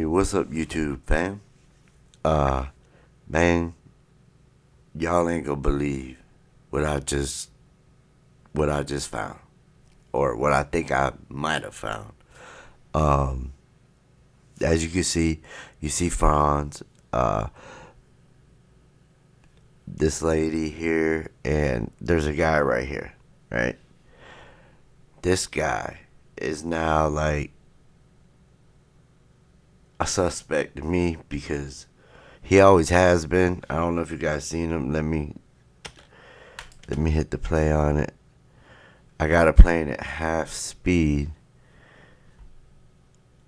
What's up, YouTube fam? Uh, man, y'all ain't gonna believe what I just found, or what I think I might have found. Um, as you can see, you see Franz, this lady here, and there's a guy right here, right? This guy is now like a suspect to me because he always has been. I don't know if you guys seen him. Let me hit the play on it. I got it playing at half speed.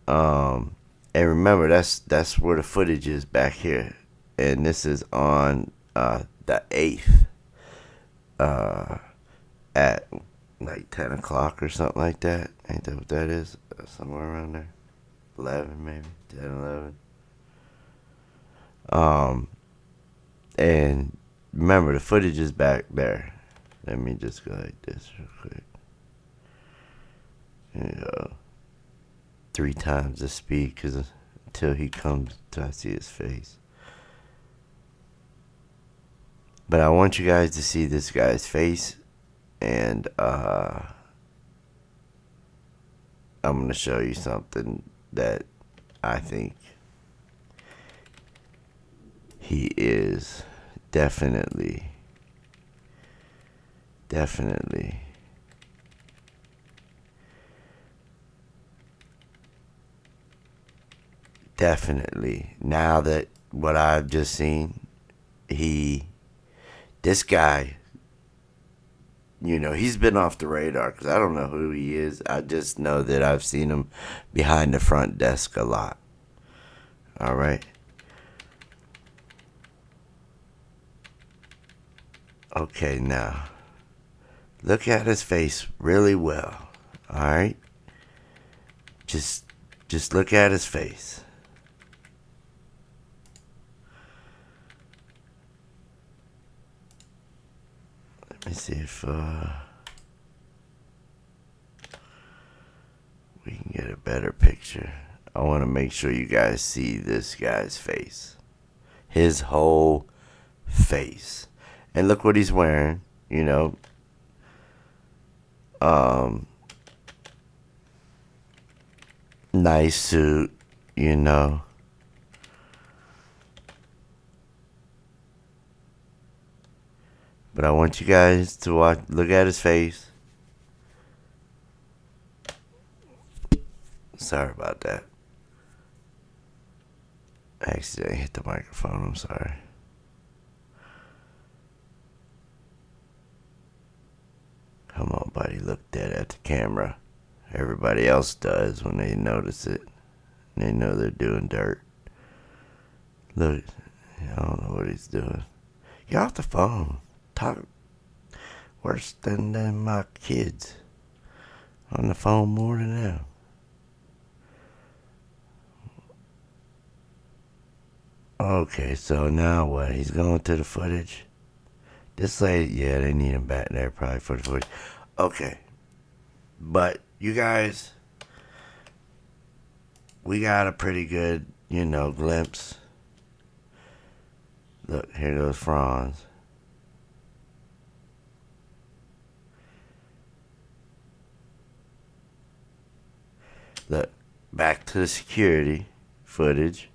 And remember, that's where the footage is back here, and this is on the 8th, at like 10 o'clock or something like that. Ain't that what that is? Somewhere around there, 11 maybe, 10, 11. And remember, the footage is back there. Let me just go like this real quick. There you go. 3 times the speed, cause until he comes, till I see his face. But I want you guys to see this guy's face, and I'm gonna show you something that I think he is definitely now that what I've just seen, this guy, he's been off the radar because I don't know who he is. I just know that I've seen him behind the front desk a lot. All right. Okay, now look at his face really well. All right. Just look at his face. Let me see if we can get a better picture. I want to make sure you guys see this guy's face. His whole face. And look what he's wearing, nice suit, But I want you guys to look at his face. Sorry about that. I accidentally hit the microphone, I'm sorry. Come on, buddy, look dead at the camera. Everybody else does when they notice it. They know they're doing dirt. Look, I don't know what he's doing. Get off the phone. Talk worse than my kids. On the phone more than them. Okay, so now what? He's going to the footage. This lady, yeah, they need him back there probably for the footage. Okay. But you guys, we got a pretty good, glimpse. Look, here goes Franz. Look, back to the security footage.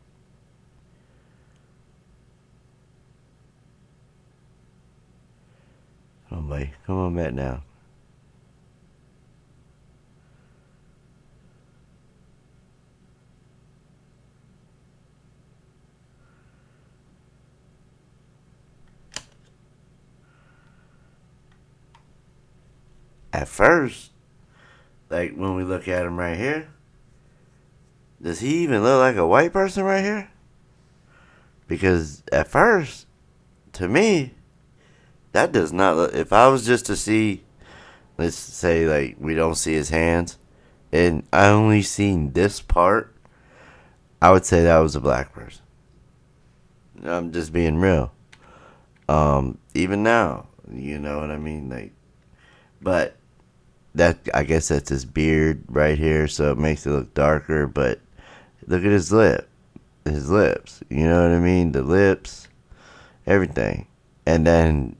Come on, buddy. Come on back now. At first, like when we look at him right here, does he even look like a white person right here? Because at first, to me, that does not look. If I was just to see, let's say like we don't see his hands, and I only seen this part, I would say that was a black person. I'm just being real. Even now, you know what I mean? Like, but that, I guess that's his beard right here, so it makes it look darker. But look at his lip. his lips. You know what I mean? The lips, everything. And then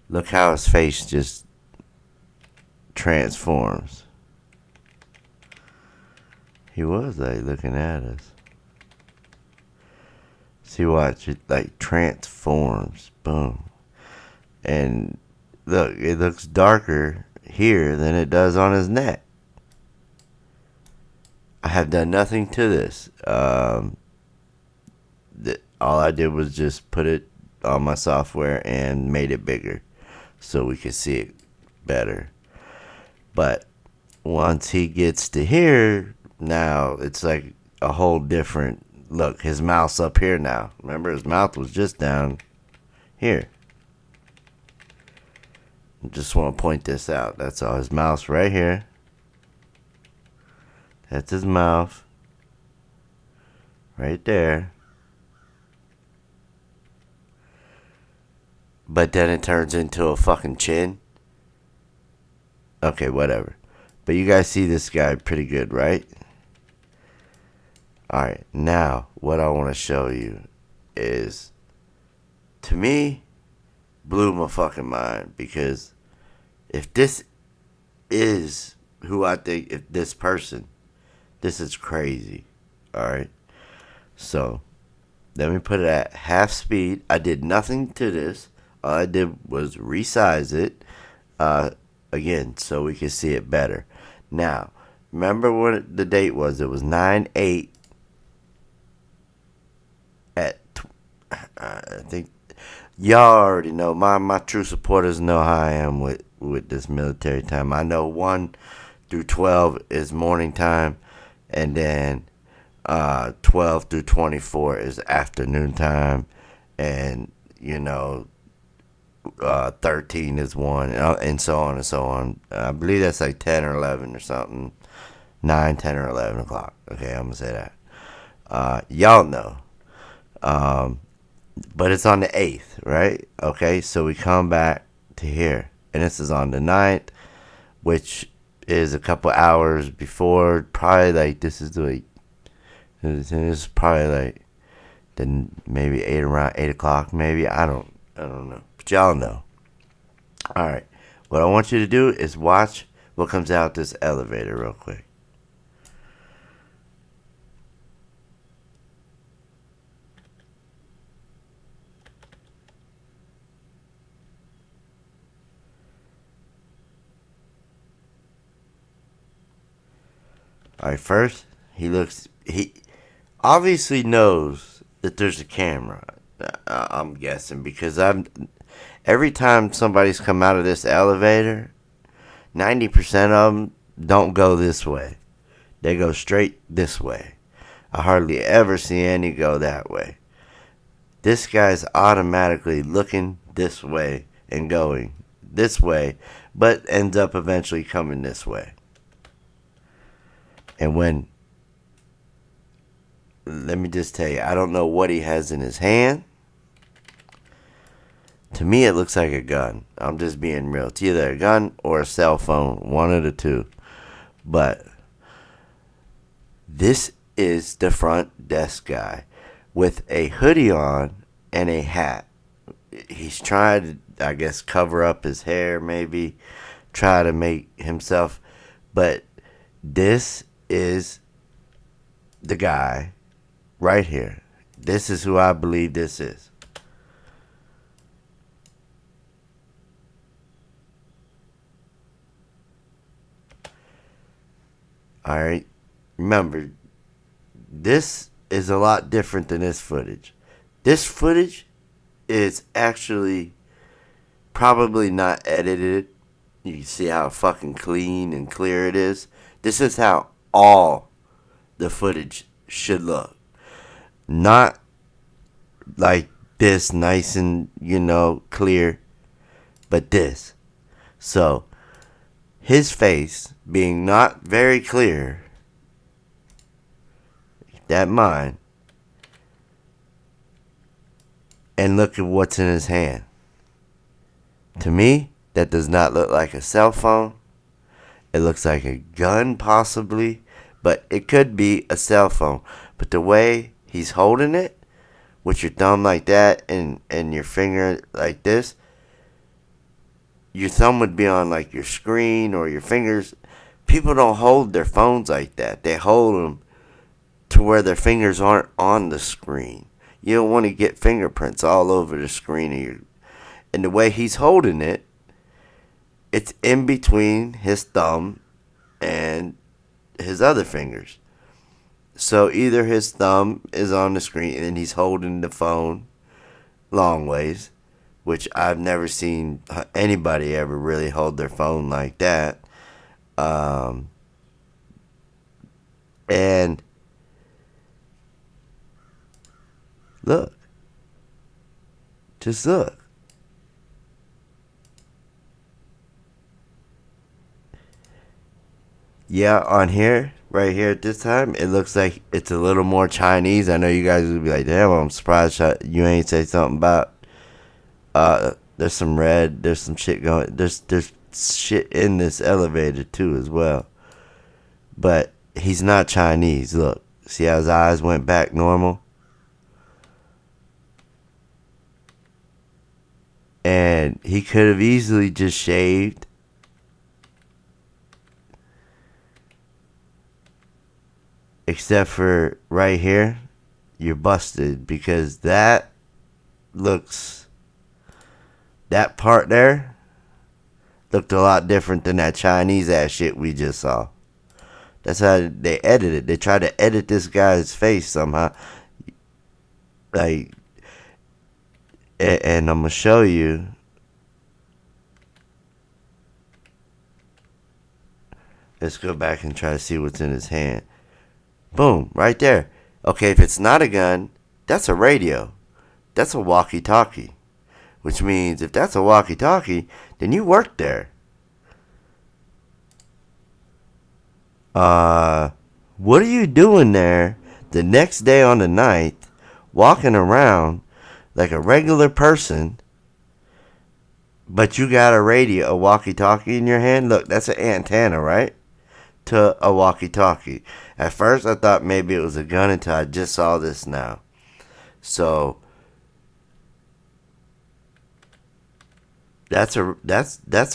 look how his face just transforms. He was like looking at us. See, watch it like transforms. Boom. And look, it looks darker here than it does on his neck. I have done nothing to this. All I did was just put it on my software and made it bigger so we could see it better. But once he gets to here, now it's like a whole different look. His mouth's up here now. Remember, his mouth was just down here. Just want to point this out. That's all. His mouth's right here. That's his mouth. Right there. But then it turns into a fucking chin. Okay, whatever. But you guys see this guy pretty good, right? Alright, now what I want to show you is, to me, blew my fucking mind. Because if this is who I think, if this person, this is crazy. Alright? So, let me put it at half speed. I did nothing to this. All I did was resize it. Again, so we can see it better. Now, remember what the date was? It was 9/8 at, I think, y'all already know. My true supporters know how I am with this military time. I know 1 through 12 is morning time, and then 12 through 24 is afternoon time, and, 13 is 1, and so on and so on. I believe that's like 10 or 11 or something. 9, 10, or 11 o'clock. Okay, I'm going to say that. Y'all know. But it's on the 8th, right? Okay, so we come back to here. And this is on the 9th, which is a couple hours before. Probably like, this is probably like, then maybe around 8 o'clock, maybe. I don't know. But y'all know. Alright. What I want you to do is watch what comes out this elevator real quick. Alright, first, he obviously knows that there's a camera. I'm guessing, because every time somebody's come out of this elevator, 90% of them don't go this way. They go straight this way. I hardly ever see any go that way. This guy's automatically looking this way and going this way, but ends up eventually coming this way. And let me just tell you, I don't know what he has in his hand. To me, it looks like a gun. I'm just being real. It's either a gun or a cell phone, one of the two. But this is the front desk guy with a hoodie on and a hat. He's trying to, I guess, cover up his hair, maybe try to make himself. But this is the guy right here. This is who I believe this is. Alright, remember, this is a lot different than this footage. This footage is actually probably not edited. You can see how fucking clean and clear it is. This is how all the footage should look. Not like this, nice and, clear, but this. So, his face being not very clear, keep that in mind, and look at what's in his hand. To me, that does not look like a cell phone. It looks like a gun, possibly, but it could be a cell phone. But the way he's holding it with your thumb like that and your finger like this, your thumb would be on like your screen or your fingers. People don't hold their phones like that. They hold them to where their fingers aren't on the screen. You don't want to get fingerprints all over the screen. And the way he's holding it, it's in between his thumb and his other fingers. So either his thumb is on the screen and he's holding the phone long ways, which I've never seen anybody ever really hold their phone like that. And look. Just look. Yeah, on here, right here at this time, it looks like it's a little more Chinese. I know you guys would be like, damn, I'm surprised you ain't say something about, there's some red, there's some shit going, there's shit in this elevator too as well. But he's not Chinese. Look, see how his eyes went back normal? And he could have easily just shaved. Except for right here, you're busted because that part there looked a lot different than that Chinese ass shit we just saw. That's how they edited. They tried to edit this guy's face somehow. Like, and I'm gonna show you. Let's go back and try to see what's in his hand. Boom, right there. Okay, if it's not a gun, that's a radio. That's a walkie-talkie. Which means if that's a walkie-talkie, then you work there. What are you doing there the next day on the 9th, walking around like a regular person, but you got a radio, a walkie-talkie in your hand? Look, that's an antenna, right? To a walkie-talkie. At first, I thought maybe it was a gun until I just saw this now. So that's a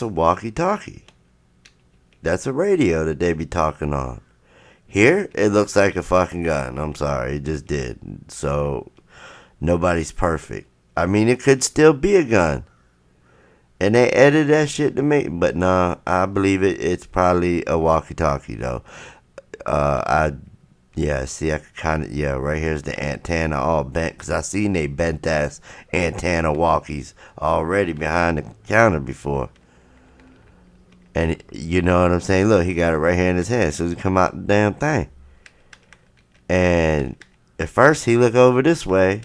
walkie-talkie. That's a radio that they be talking on. Here, it looks like a fucking gun. I'm sorry, it just did. So nobody's perfect. I mean, it could still be a gun. And they edited that shit to me. But nah, I believe it's probably a walkie-talkie, though. I could kind of, right here's the antenna all bent. Because I seen they bent-ass antenna walkies already behind the counter before. And you know what I'm saying? Look, he got it right here in his hand. As soon as he come out the damn thing. And at first, he look over this way.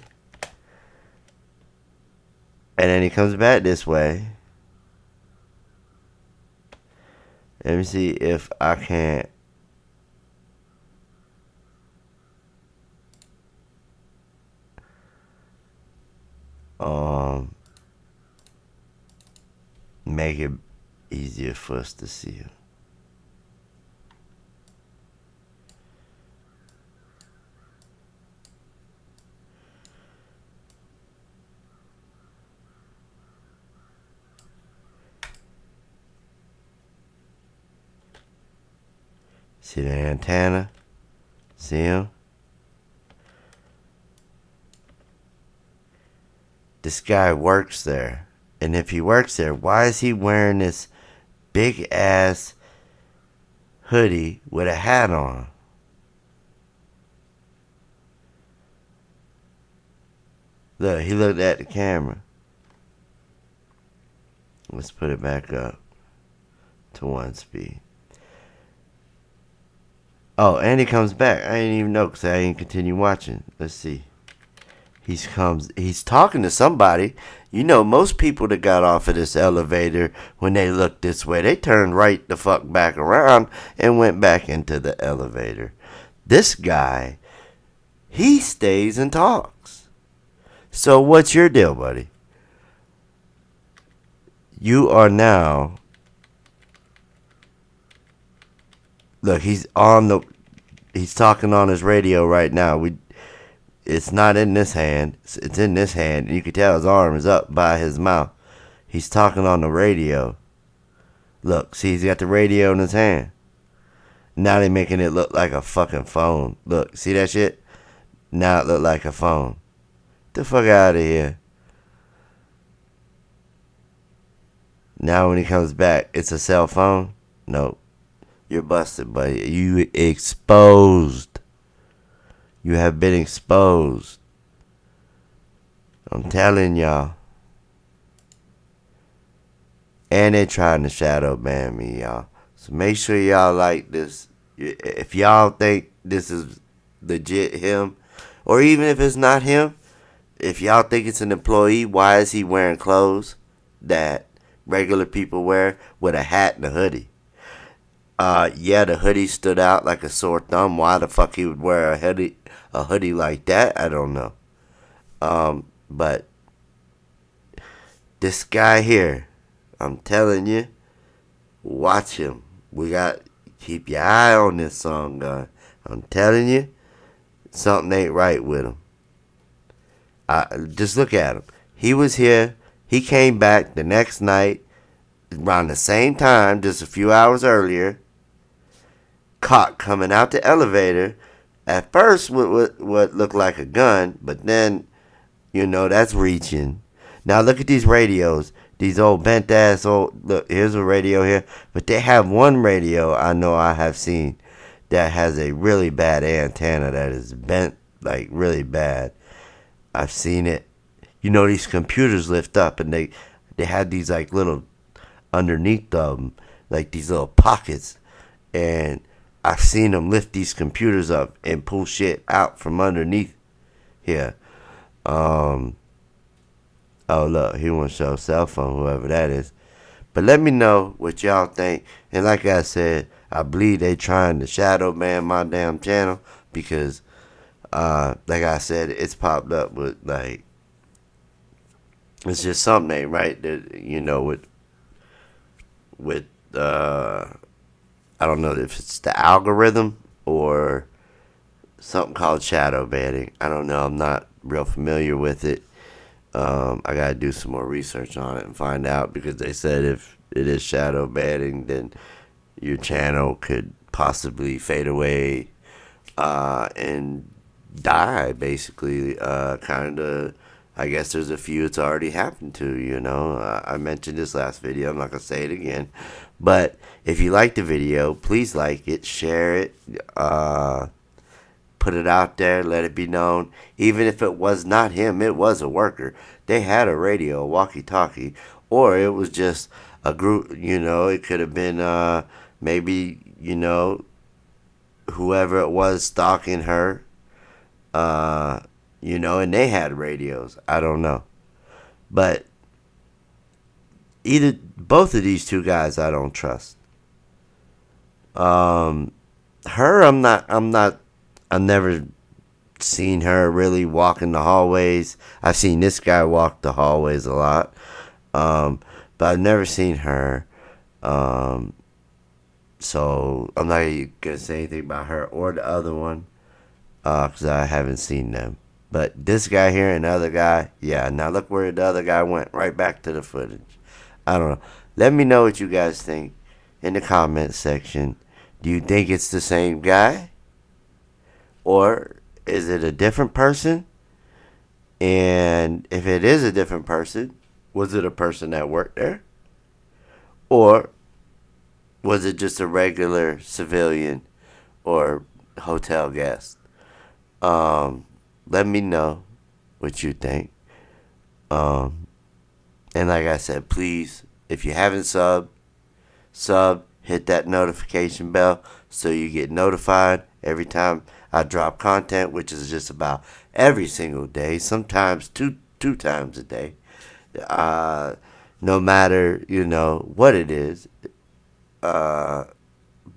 And then he comes back this way. Let me see if I can't. Make it easier for us to see it. See the antenna? See him? This guy works there. And if he works there, why is he wearing this big ass hoodie with a hat on? Look, he looked at the camera. Let's put it back up to 1 speed. Oh, and he comes back. I didn't even know because I didn't continue watching. Let's see. He's talking to somebody. You know, most people that got off of this elevator, when they looked this way, they turned right the fuck back around and went back into the elevator. This guy, he stays and talks. So what's your deal, buddy? You are now... Look, he's talking on his radio right now. it's not in this hand. It's in this hand. You can tell his arm is up by his mouth. He's talking on the radio. Look, see, he's got the radio in his hand. Now they making it look like a fucking phone. Look, see that shit? Now it look like a phone. Get the fuck out of here. Now when he comes back, it's a cell phone? Nope. You're busted, buddy. You exposed. You have been exposed. I'm telling y'all. And they're trying to shadow ban me, y'all. So make sure y'all like this. If y'all think this is legit him, or even if it's not him, if y'all think it's an employee, why is he wearing clothes that regular people wear with a hat and a hoodie? Yeah, the hoodie stood out like a sore thumb. Why the fuck he would wear a hoodie like that? I don't know. But this guy here, I'm telling you, watch him. Keep your eye on this song, guy. I'm telling you, something ain't right with him. Just look at him. He was here. He came back the next night around the same time, just a few hours earlier. Caught coming out the elevator. At first, with what looked like a gun, but then, that's reaching. Now look at these radios. These old bent ass look, here's a radio here. But they have one radio I know I have seen that has a really bad antenna that is bent, like really bad. I've seen it. These computers lift up and they have these like little underneath them, like these little pockets. And I've seen them lift these computers up and pull shit out from underneath here. Oh, look, he wants to show cell phone, whoever that is. But let me know what y'all think. And like I said, I believe they trying to shadow ban my damn channel because, like I said, it's popped up with, like, it's just something ain't right that, with, I don't know if it's the algorithm or something called shadow banning. I don't know. I'm not real familiar with it. I gotta do some more research on it and find out because they said if it is shadow banning, then your channel could possibly fade away and die. Basically, kind of. I guess there's a few it's already happened to. I mentioned this last video. I'm not gonna say it again, but if you like the video, please like it, share it. Put it out there, let it be known. Even if it was not him, it was a worker. They had a radio, a walkie-talkie, or it was just a group, it could have been maybe, whoever it was stalking her, and they had radios. I don't know. But both of these two guys I don't trust. Her, I've never seen her really walk in the hallways. I've seen this guy walk the hallways a lot. But I've never seen her. So I'm not going to say anything about her or the other one. Because I haven't seen them. But this guy here and the other guy, yeah. Now look where the other guy went. Right back to the footage. I don't know. Let me know what you guys think in the comment section. Do you think it's the same guy? Or is it a different person? And if it is a different person, was it a person that worked there? Or was it just a regular civilian or hotel guest? Let me know what you think. And like I said, please, if you haven't sub, hit that notification bell so you get notified every time I drop content, which is just about every single day, sometimes two times a day. No matter, what it is. But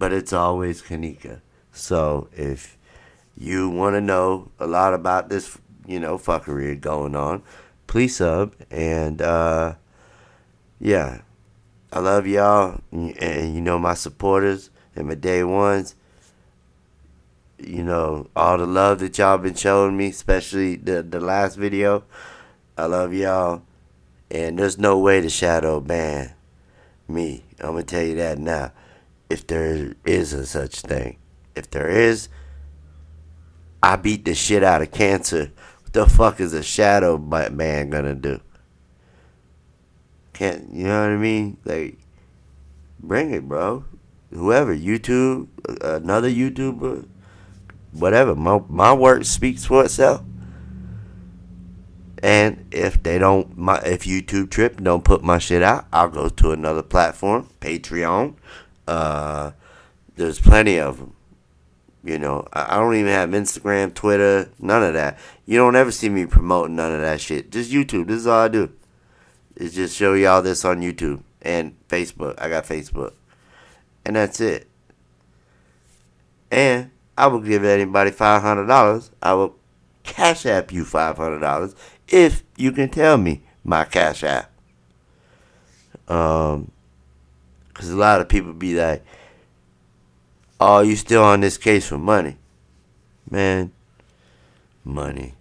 it's always Kenneka. So if you want to know a lot about this, fuckery going on, please sub. And, yeah, I love y'all. And my supporters and my day ones. all the love that y'all been showing me, especially the last video. I love y'all. And there's no way to shadow ban me. I'm going to tell you that now. If there is a such thing. If there is, I beat the shit out of cancer. What the fuck is a shadow ban gonna do? Can't, you know what I mean? Like, bring it, bro. Whoever, YouTube, another YouTuber, whatever. My work speaks for itself. And if if YouTube Trip don't put my shit out, I'll go to another platform, Patreon. There's plenty of them. I don't even have Instagram, Twitter, none of that. You don't ever see me promoting none of that shit. Just YouTube. This is all I do. Is just show y'all this on YouTube and Facebook. I got Facebook. And that's it. And I will give anybody $500. I will Cash App you $500 if you can tell me my Cash App. Because a lot of people be like, oh, you still on this case for money. Man, money.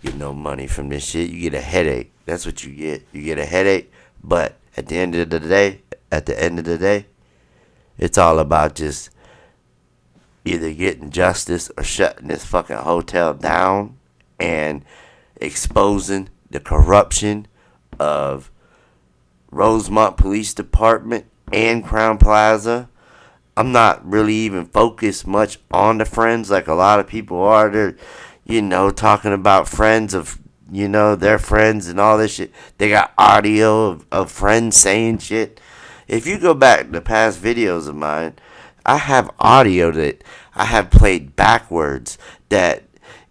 You get no money from this shit. You get a headache. That's what you get. You get a headache. But at the end of the day, it's all about just either getting justice or shutting this fucking hotel down and exposing the corruption of Rosemont Police Department and Crown Plaza. I'm not really even focused much on the Friends like a lot of people are. They're, talking about friends of, their friends and all this shit. They got audio of friends saying shit. If you go back to past videos of mine, I have audio that I have played backwards that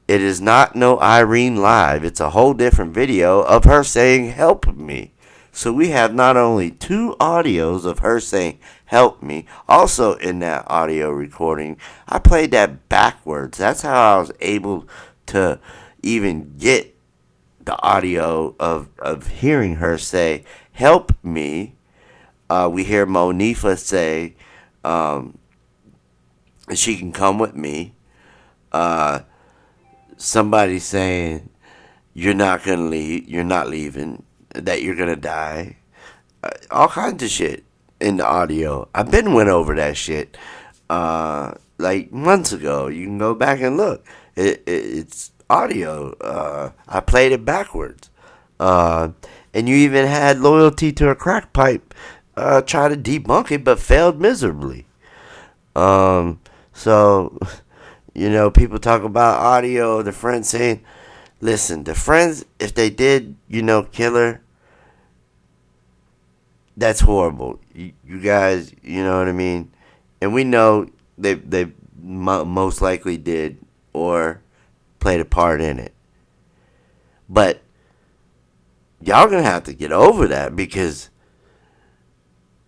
it is not no Irene live. It's a whole different video of her saying, help me. So we have not only 2 audios of her saying, help me. Also in that audio recording, I played that backwards. That's how I was able to even get the audio of hearing her say, help me. We hear Monifa say, she can come with me. Somebody saying, you're not gonna leave, you're not leaving, that you're gonna die. All kinds of shit in the audio. I've been went over that shit like months ago. You can go back and look. It's audio. I played it backwards. And you even had Loyalty to a Crack Pipe try to debunk it, but failed miserably. So, people talk about audio, the Friends saying, listen, the Friends, if they did, kill her, that's horrible. You guys, you know what I mean? And we know they most likely did or played a part in it. But y'all gonna have to get over that, because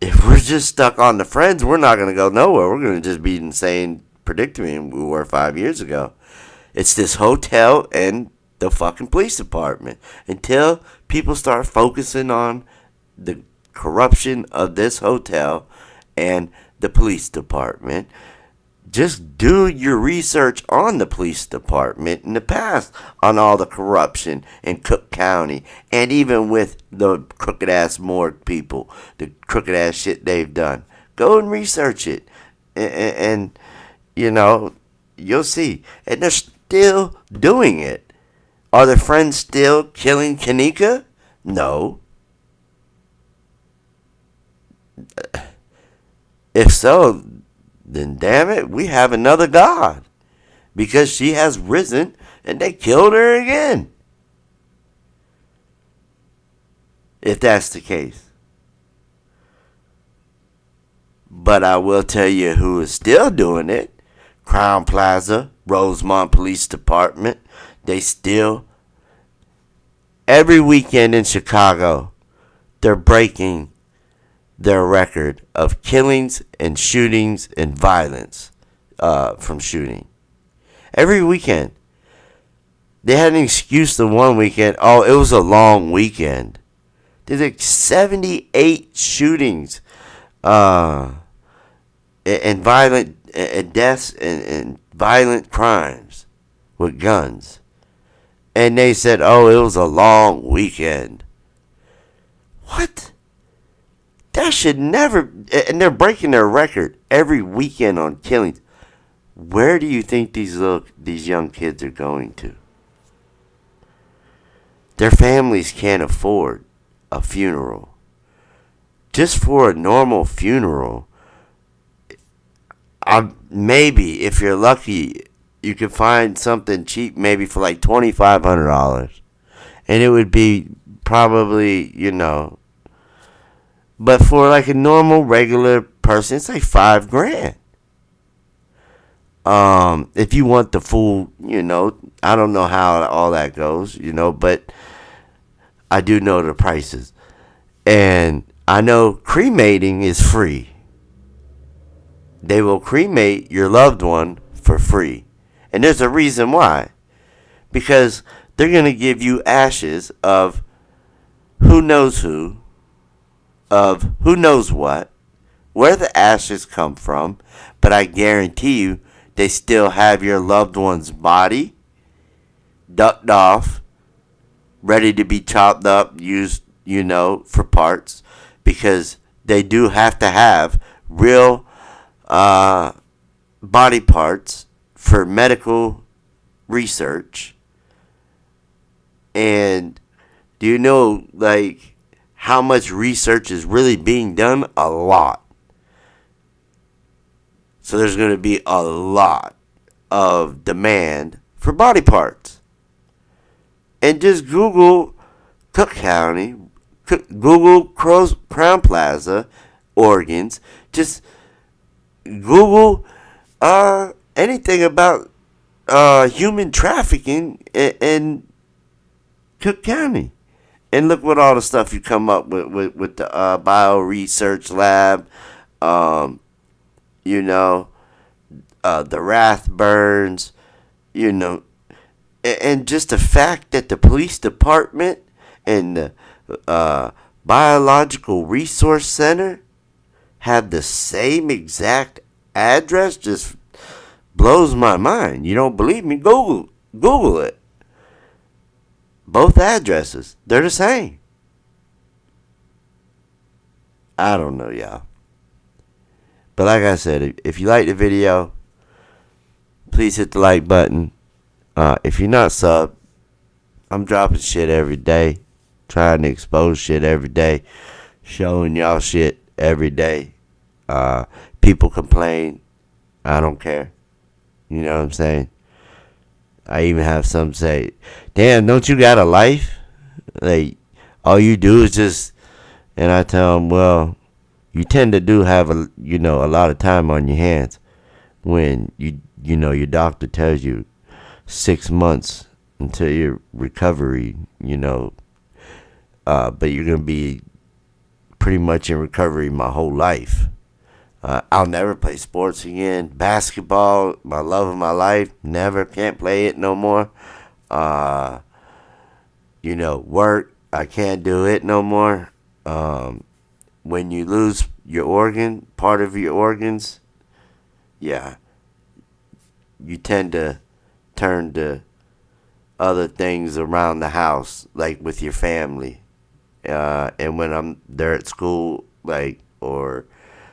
if we're just stuck on the Friends, we're not gonna go nowhere. We're gonna just be in the same predicament we were 5 years ago. It's this hotel and the fucking police department. Until people start focusing on the corruption of this hotel and the police department, just do your research on the police department in the past, on all the corruption in Cook County, and even with the crooked ass morgue people, the crooked ass shit they've done. Go and research it, and you'll see. And they're still doing it. Are the Friends still killing Kenneka? No. If so, then damn it, we have another God. Because she has risen and they killed her again. If that's the case. But I will tell you who is still doing it. Crown Plaza, Rosemont Police Department. They still, every weekend in Chicago, they're breaking their record of killings and shootings and violence from shooting. Every weekend. They had an excuse the one weekend. Oh, it was a long weekend. There's like 78 shootings and violent deaths and violent crimes with guns. And they said, oh, it was a long weekend. What? That should never... And they're breaking their record every weekend on killings. Where do you think these young kids are going to? Their families can't afford a funeral. Just for a normal funeral, maybe if you're lucky, you could find something cheap, maybe for like $2,500, and it would be probably, but for like a normal regular person, it's like $5,000. If you want the full, I don't know how all that goes, but I do know the prices, and I know cremating is free. They will cremate your loved one for free. And there's a reason why. Because they're going to give you ashes of who knows who, of who knows what, where the ashes come from. But I guarantee you, they still have your loved one's body ducked off, ready to be chopped up, used, for parts. Because they do have to have real body parts for medical research. And do you know, how much research is really being done? A lot. So there's going to be a lot of demand for body parts. And just Google Cook County, Google Crown Plaza, organs. Just Google anything about human trafficking in Cook County, and look what all the stuff you come up with the bio research lab, the Rathburns, and just the fact that the police department and the biological resource center have the same exact address just blows my mind. You don't believe me? Google it. Both addresses, they're the same. I don't know, y'all. But like I said, if you like the video, please hit the like button. If you're not subbed, I'm dropping shit every day, trying to expose shit every day, showing y'all shit every day. People complain. I don't care. You know what I'm saying? I even have some say, damn, don't you got a life? Like, all you do is just, and I tell them, well, you tend to do have a lot of time on your hands when your doctor tells you 6 months until your recovery, but you're going to be pretty much in recovery my whole life. I'll never play sports again. Basketball, my love of my life, never, can't play it no more. Work, I can't do it no more. When you lose your part of your organs, yeah, you tend to turn to other things around the house, like with your family. And when I'm there at school, or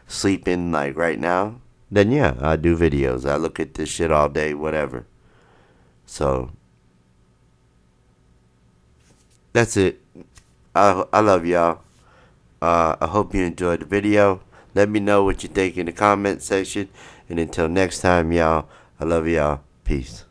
sleeping, right now, then yeah, I do videos. I look at this shit all day, whatever. So that's it. I love y'all. I hope you enjoyed the video. Let me know what you think in the comment section. And until next time, y'all, I love y'all. Peace.